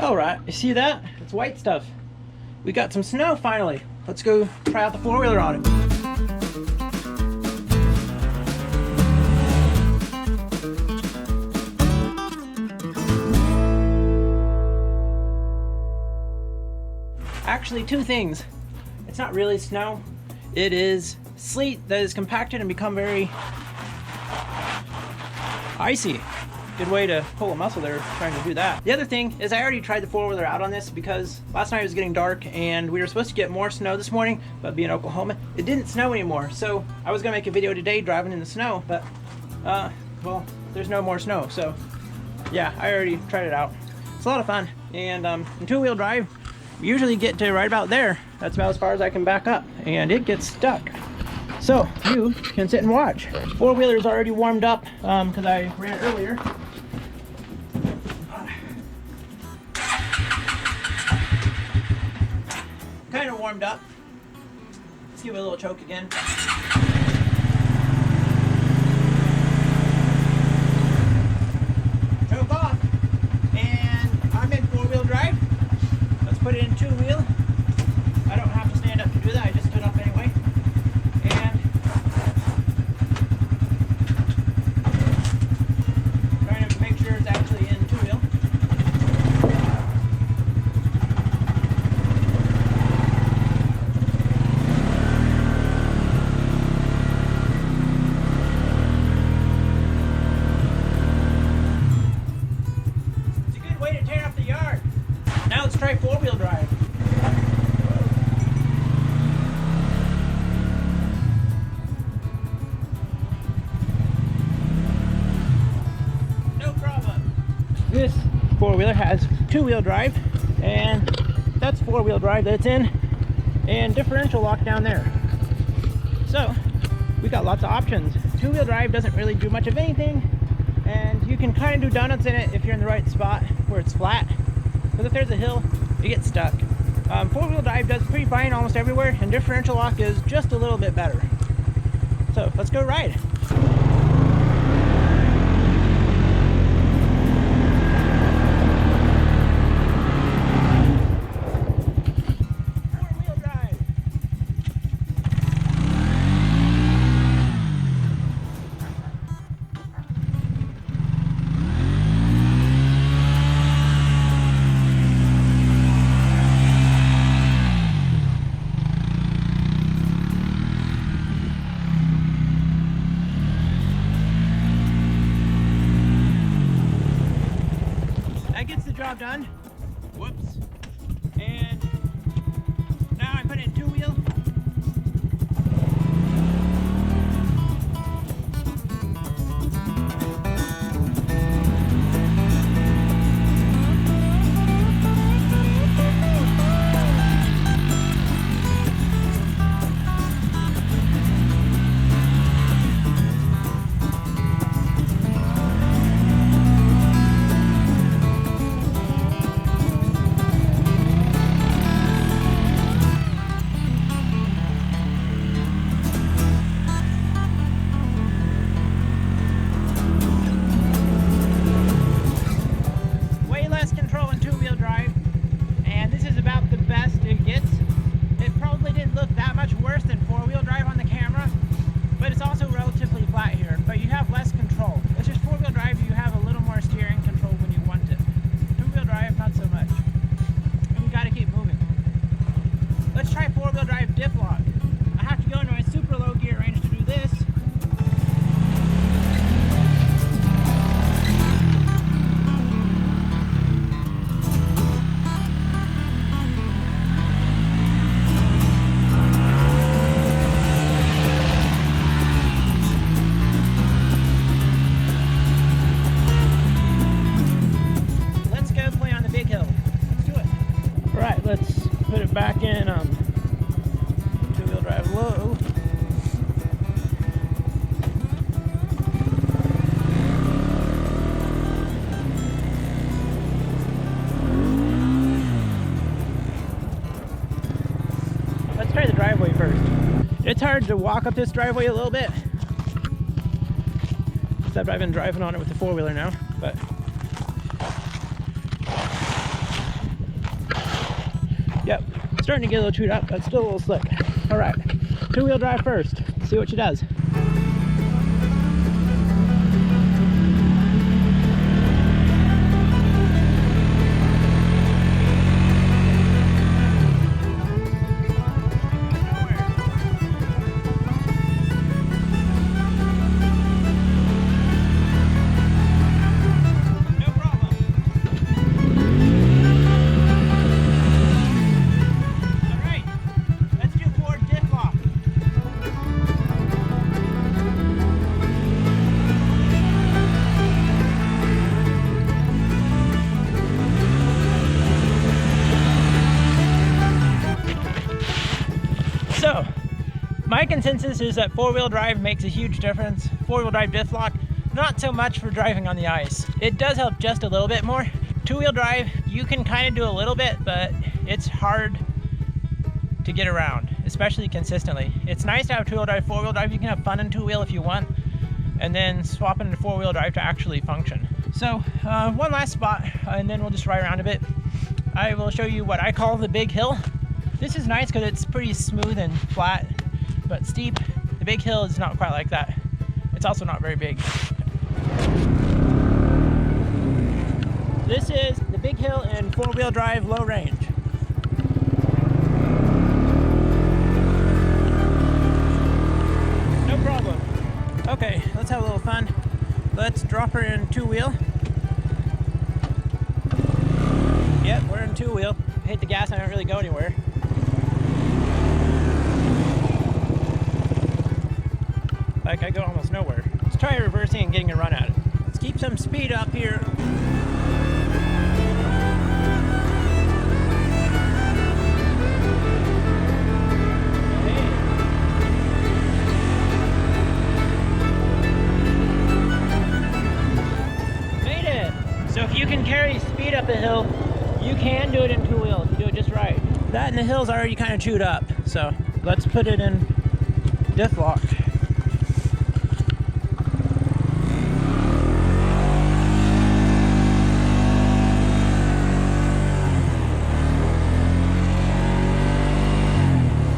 All right, you see that? It's white stuff. We got some snow finally. Let's go try out the four-wheeler on it. Actually, two things. It's not really snow. It is sleet that is compacted and become very icy. Good way to pull a muscle there trying to do that. The other thing is I already tried the four-wheeler out on this because last night it was getting dark and we were supposed to get more snow this morning, but being Oklahoma, it didn't snow anymore. So I was gonna make a video today driving in the snow, but well, there's no more snow. So yeah, I already tried it out. It's a lot of fun. And in two-wheel drive, we usually get to right about there. That's about as far as I can back up, and it gets stuck. So you can sit and watch. Four-wheeler's already warmed up because I ran it earlier. Kind of warmed up. Let's give it a little choke again. Choke off. And I'm in four-wheel drive. Let's put it in two-wheel. I don't have to stand up to do that. I just stood up anyway. And trying to make sure it's actually in two-wheel. It's a good way to tear up the yard. Now let's try four-wheel drive. No problem. This four-wheeler has two-wheel drive, and that's four-wheel drive that's in, and differential lock down there. So we got lots of options. Two-wheel drive doesn't really do much of anything, and you can kind of do donuts in it if you're in the right spot where it's flat. Because if there's a hill, you get stuck. Four-wheel drive does pretty fine almost everywhere, and differential lock is just a little bit better. So let's go ride. Four-wheel drive. Gets the job done. Whoops. And now I put it in two-wheel. Diff Lock. I have to go into my super low gear range to do this. Let's go play on the big hill. Let's do it. All right, let's put it back in two-wheel drive low. Let's try the driveway first. It's hard to walk up this driveway a little bit, except I've been driving on it with the four-wheeler now, but Yep, starting to get a little chewed up, but still a little slick. All right, two-wheel drive first. See what she does. So, my consensus is that four-wheel drive makes a huge difference. Four-wheel drive diff lock, not so much for driving on the ice. It does help just a little bit more. Two-wheel drive, you can kind of do a little bit, but it's hard to get around, especially consistently. It's nice to have two-wheel drive, four-wheel drive. You can have fun in two-wheel if you want, and then swap into four-wheel drive to actually function. So, one last spot, and then we'll just ride around a bit. I will show you what I call the big hill. This is nice because it's pretty smooth and flat, but steep. The big hill is not quite like that. It's also not very big. This is the big hill in four-wheel drive low range. No problem. Okay, let's have a little fun. Let's drop her in two-wheel. Yep, we're in two-wheel. Hit the gas and I don't really go anywhere. Like I go almost nowhere. Let's try reversing and getting a run at it. Let's keep some speed up here. Made it! So if you can carry speed up a hill, you can do it in two-wheel if you do it just right. That and the hill's already kind of chewed up, so let's put it in Diff Lock.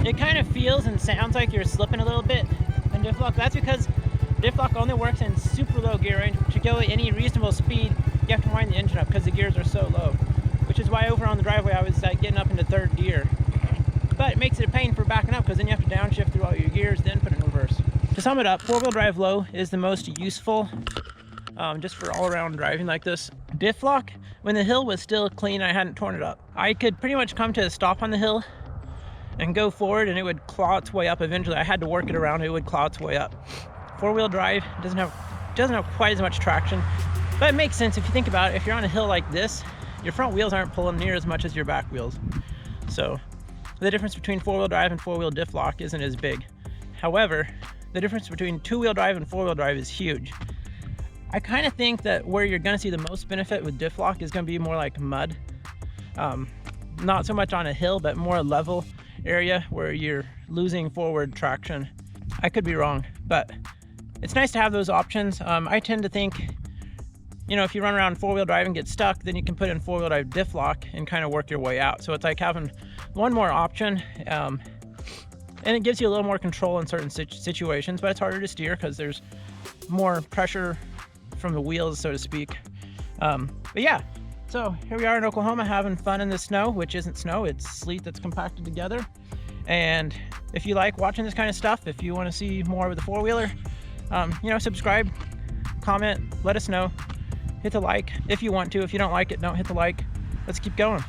It kind of feels and sounds like you're slipping a little bit in Diff Lock. That's because Diff Lock only works in super low gear range. To go at any reasonable speed, you have to wind the engine up because the gears are so low. Which is why over on the driveway I was getting up into third gear. But it makes it a pain for backing up because then you have to downshift through all your gears, then put it in reverse. To sum it up, four-wheel drive low is the most useful just for all-around driving like this. Diff Lock, when the hill was still clean, I hadn't torn it up. I could pretty much come to a stop on the hill and go forward and it would claw its way up eventually. I had to work it around, it would claw its way up. Four-wheel drive doesn't have quite as much traction, but it makes sense if you think about it. If you're on a hill like this, your front wheels aren't pulling near as much as your back wheels. So the difference between four-wheel drive and four-wheel diff lock isn't as big. However, the difference between two-wheel drive and four-wheel drive is huge. I kind of think that where you're gonna see the most benefit with diff lock is gonna be more like mud. Not so much on a hill, but more level area where you're losing forward traction. I could be wrong, but it's nice to have those options. I tend to think, you know, if you run around four-wheel drive and get stuck, then you can put in four-wheel drive diff lock and kind of work your way out. So it's like having one more option, and it gives you a little more control in certain situations, but it's harder to steer because there's more pressure from the wheels, so to speak. But yeah, so here we are in Oklahoma having fun in the snow, which isn't snow, it's sleet that's compacted together. And if you like watching this kind of stuff, if you want to see more with the four-wheeler, you know, subscribe, comment, let us know. Hit the like if you want to. If you don't like it, don't hit the like. Let's keep going.